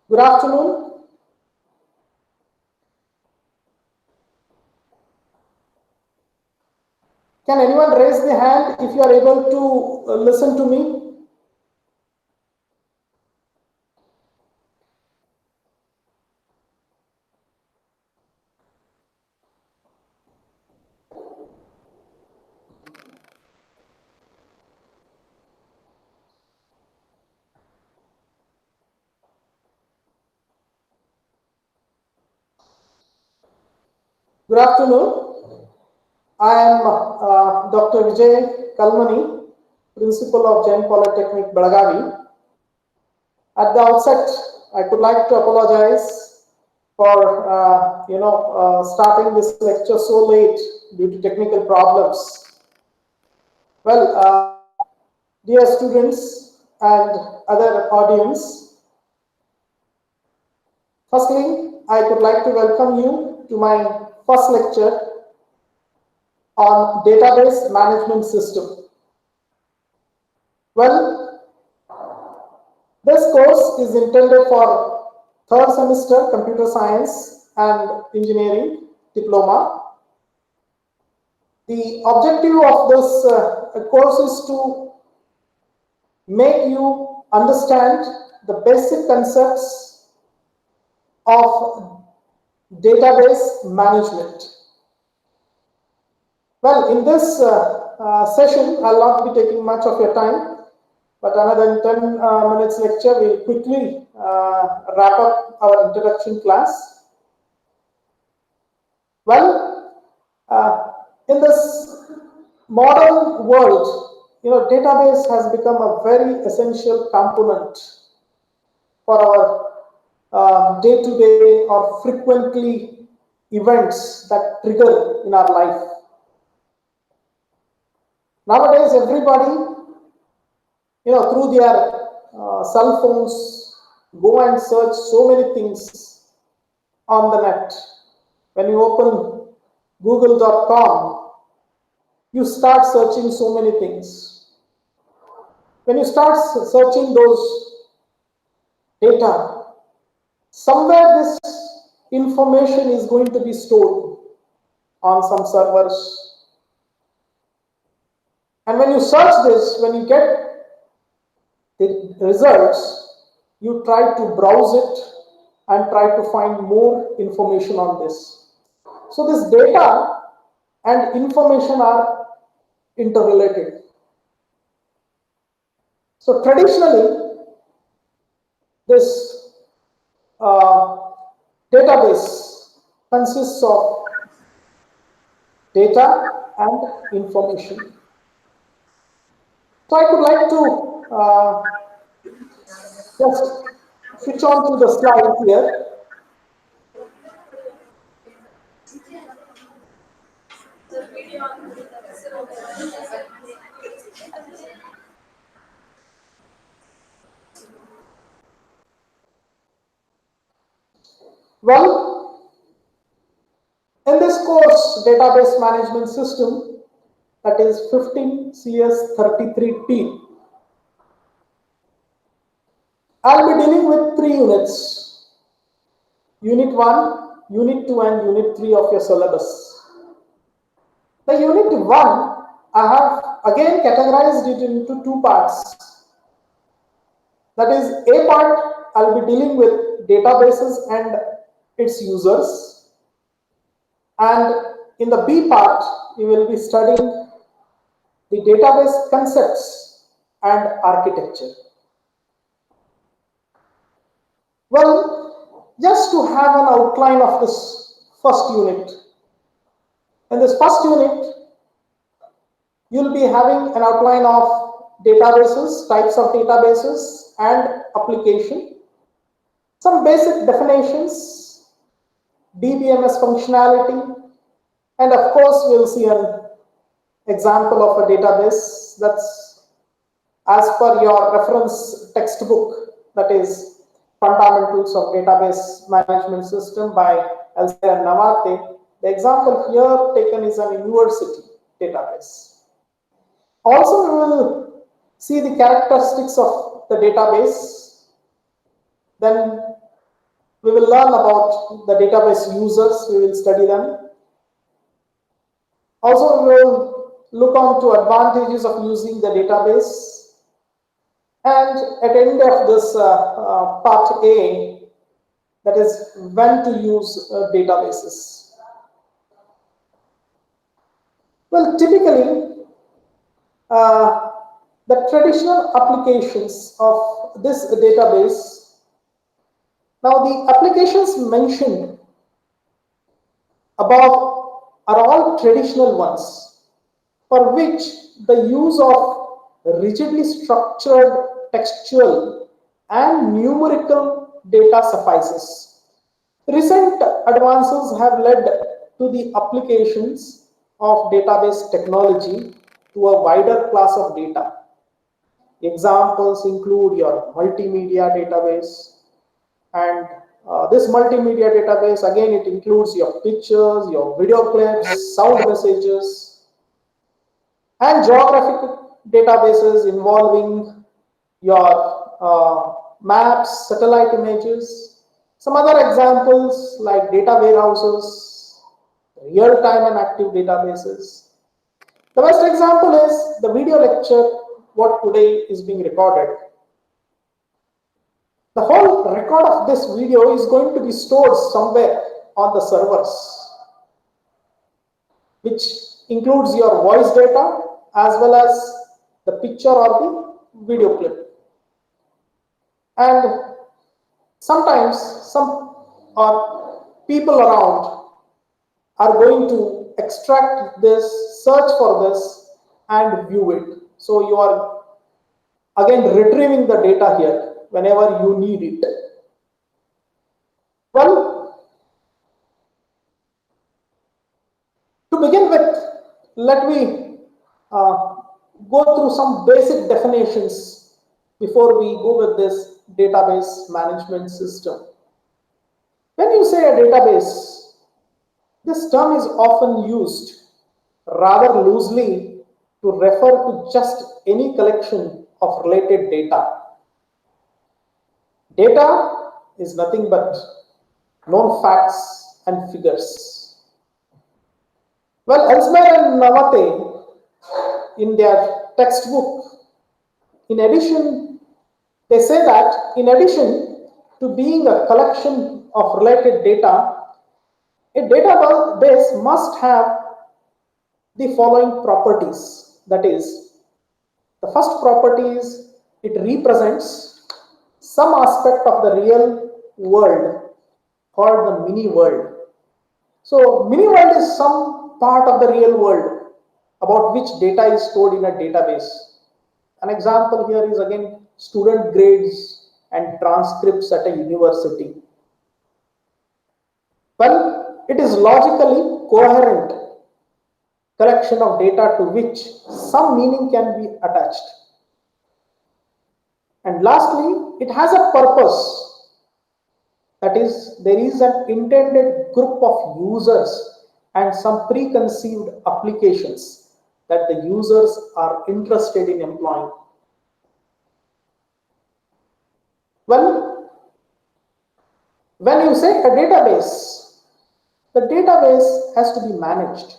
Good afternoon. Can anyone raise the hand if you are able to listen to me? Good afternoon. I am Dr.Vijay.H.Kalmani, Principal of Jain Polytechnic, Belgaum. At the outset, I would like to apologize for starting this lecture so late due to technical problems. Well, dear students and other audience, firstly, I would like to welcome you to my first lecture on database management system. Well, this course is intended for third semester computer science and engineering diploma. The objective of this course is to make you understand the basic concepts of database management. Well, in this session, I'll not be taking much of your time, but another 10 minutes lecture, we'll quickly wrap up our introduction class. Well, in this modern world, database has become a very essential component for our day-to-day or frequently events that trigger in our life. Nowadays, everybody, through their cell phones, go and search so many things on the net. When you open google.com, you start searching so many things. When you start searching those data, somewhere this information is going to be stored on some servers. And when you search this, when you get the results, you try to browse it and try to find more information on this. So this data and information are interrelated. So traditionally, this database consists of data and information. So I would like to just switch on to the slide here. Well, in this course, database management system, that is 15 CS 33T, I'll be dealing with 3 units: Unit 1, Unit 2, and Unit 3 of your syllabus. The Unit 1, I have again categorized it into 2 parts. That is, A part, I'll be dealing with databases and its users. And in the B part, you will be studying the database concepts and architecture. Well, just to have an outline of this first unit. In this first unit, you'll be having an outline of databases, types of databases, and application. Some basic definitions, DBMS functionality, and of course, we'll see an example of a database that's as per your reference textbook, that is Fundamentals of Database Management System by Elsewhere Navate. The example here taken is an university database. Also, we will see the characteristics of the database. Then We will learn about the database users, we will study them. Also, we will look on to advantages of using the database. And at the end of this part A, that is when to use databases. Well, typically, uh, the traditional applications of this database, now the applications mentioned above are all traditional ones for which the use of rigidly structured textual and numerical data suffices. Recent advances have led to the applications of database technology to a wider class of data. Examples include your multimedia database, and this multimedia database, again, it includes your pictures, your video clips, sound messages, and geographic databases involving your maps, satellite images. Some other examples like data warehouses, real-time and active databases. The best example is the video lecture what today is being recorded. The whole record of this video is going to be stored somewhere on the servers, which includes your voice data as well as the picture or the video clip. And sometimes some people around are going to extract this, search for this, and view it. So you are again retrieving the data here whenever you need it. Well, to begin with, let me go through some basic definitions before we go with this database management system. When you say a database, this term is often used rather loosely to refer to just any collection of related data. Data is nothing but known facts and figures. Well, Elsmer and Navate, in their textbook, in addition, they say that in addition to being a collection of related data, a database must have the following properties. That is, the first property is it represents some aspect of the real world called the mini world. So, mini world is some part of the real world about which data is stored in a database. An example here is again student grades and transcripts at a university. Well, it is logically coherent collection of data to which some meaning can be attached. And lastly, it has a purpose. That is, there is an intended group of users and some preconceived applications that the users are interested in employing. Well, when you say a database, the database has to be managed.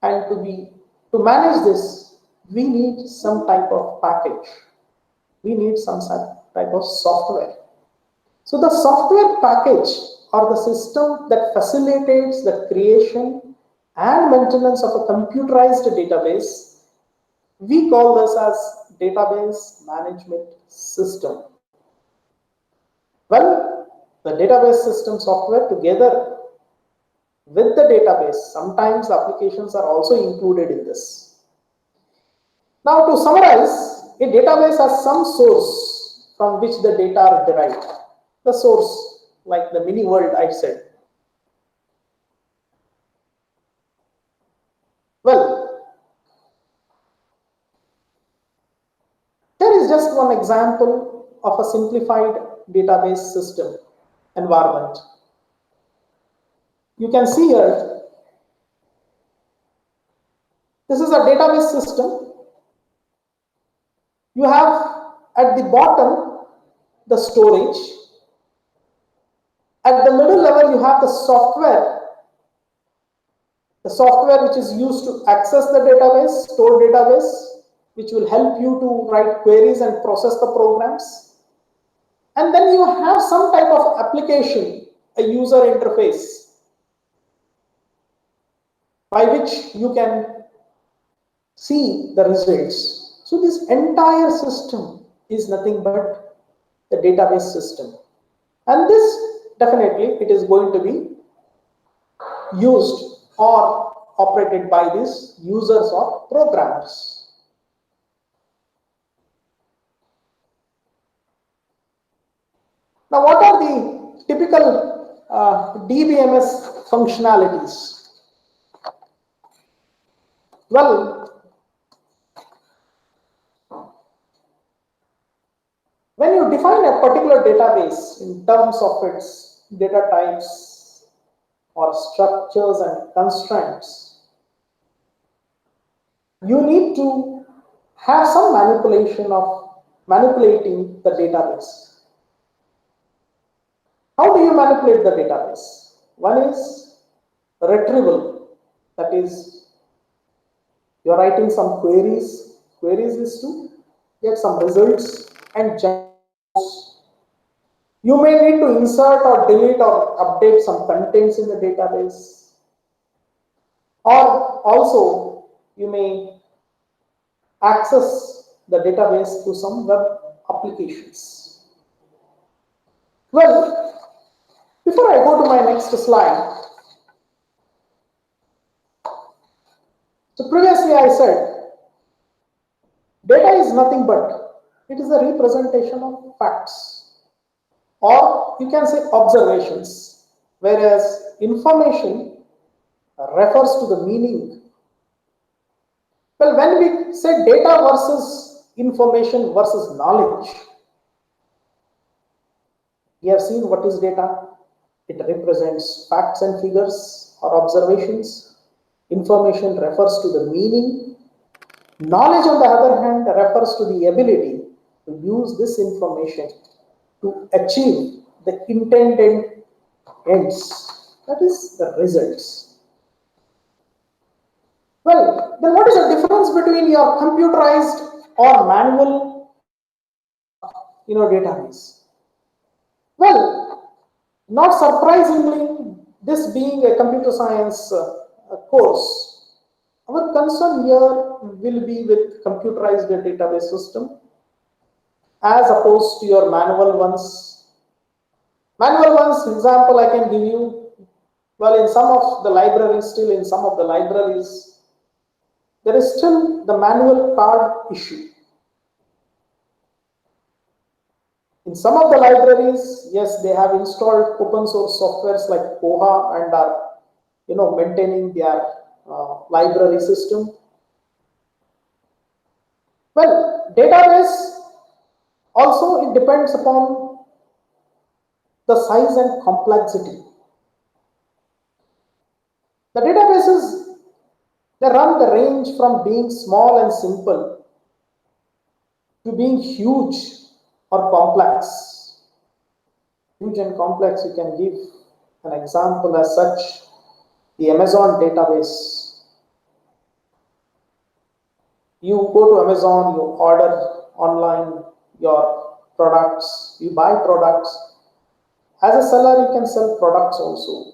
And to manage this, we need some type of package. We need some type of software. So the software package or the system that facilitates the creation and maintenance of a computerized database, we call this as database management system. Well, the database system software together with the database, sometimes applications are also included in this. Now, to summarize, a database has some source from which the data are derived. The source, like the mini world I said. Well, here is just one example of a simplified database system environment. You can see here, this is a database system. You have at the bottom the storage, At the middle level, you have the software which is used to access the database, store database, which will help you to write queries and process the programs. And then you have some type of application, a user interface, by which you can see the results. So this entire system is nothing but the database system. And this definitely it is going to be used or operated by these users or programmers. Now, what are the typical DBMS functionalities? Well, when you define a particular database in terms of its data types or structures and constraints, you need to have some manipulating the database. How do you manipulate the database? One is retrieval, that is, you are writing some queries. Queries is to get some results and you may need to insert or delete or update some contents in the database. Or also, you may access the database through some web applications. Well, before I go to my next slide, so previously I said data is nothing but it is a representation of facts, or you can say observations, whereas information refers to the meaning. Well, when we say data versus information versus knowledge, we have seen what is data. It represents facts and figures or observations. Information refers to the meaning. Knowledge, on the other hand, refers to the ability to use this information to achieve the intended ends, that is, the results. Well, then what is the difference between your computerized or manual database? Well, not surprisingly, this being a computer science course, our concern here will be with computerized database system as opposed to your manual ones. Manual ones, example I can give you, well, in some of the libraries, still in some of the libraries, there is still the manual card issue. In some of the libraries, yes, they have installed open source softwares like Koha and are maintaining their library system. Well, database also it depends upon the size and complexity. The databases, they run the range from being small and simple to being huge or complex. Huge and complex, you can give an example as such, the Amazon database. You go to Amazon, you order online your products, you buy products. As a seller, you can sell products also.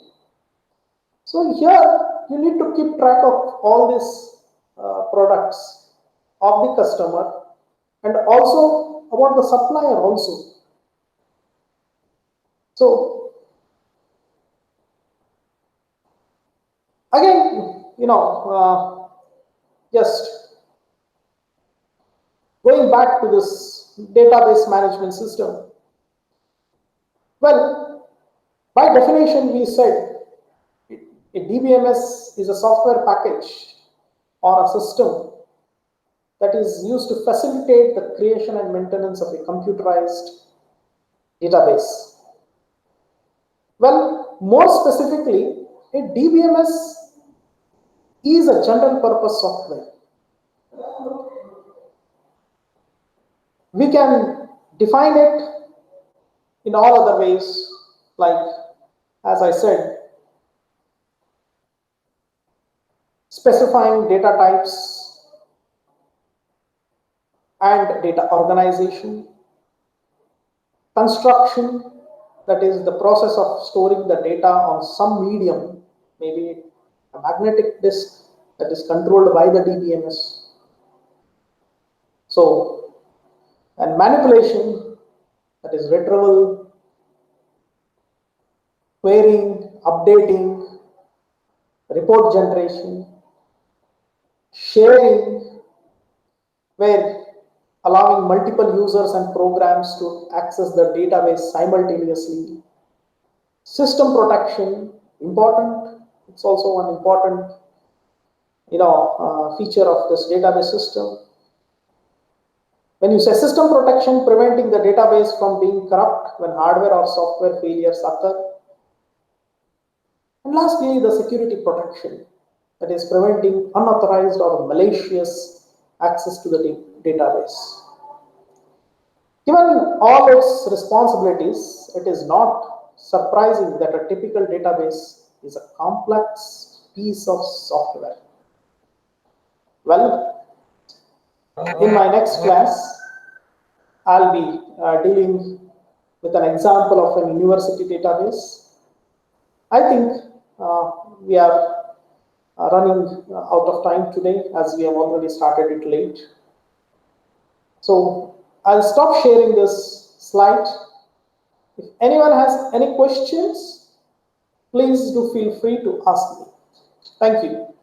So here, you need to keep track of all these products of the customer and also about the supplier also. So again, just going back to this database management system. Well, by definition, we said a DBMS is a software package or a system that is used to facilitate the creation and maintenance of a computerized database. Well, more specifically, a DBMS is a general purpose software. We can define it in all other ways, like as I said, specifying data types and data organization, construction, that is the process of storing the data on some medium, maybe a magnetic disk that is controlled by the DBMS. So, and manipulation, that is retrieval, querying, updating, report generation, sharing, where allowing multiple users and programs to access the database simultaneously. System protection, important. It's also an important feature of this database system. When you say system protection, preventing the database from being corrupt when hardware or software failures occur. And lastly, the security protection, that is preventing unauthorized or malicious access to the database. Given all its responsibilities, it is not surprising that a typical database is a complex piece of software. Well, in my next class, I'll be dealing with an example of a university database. I think we are running out of time today, as we have already started it late. So I'll stop sharing this slide. If anyone has any questions, please do feel free to ask me. Thank you.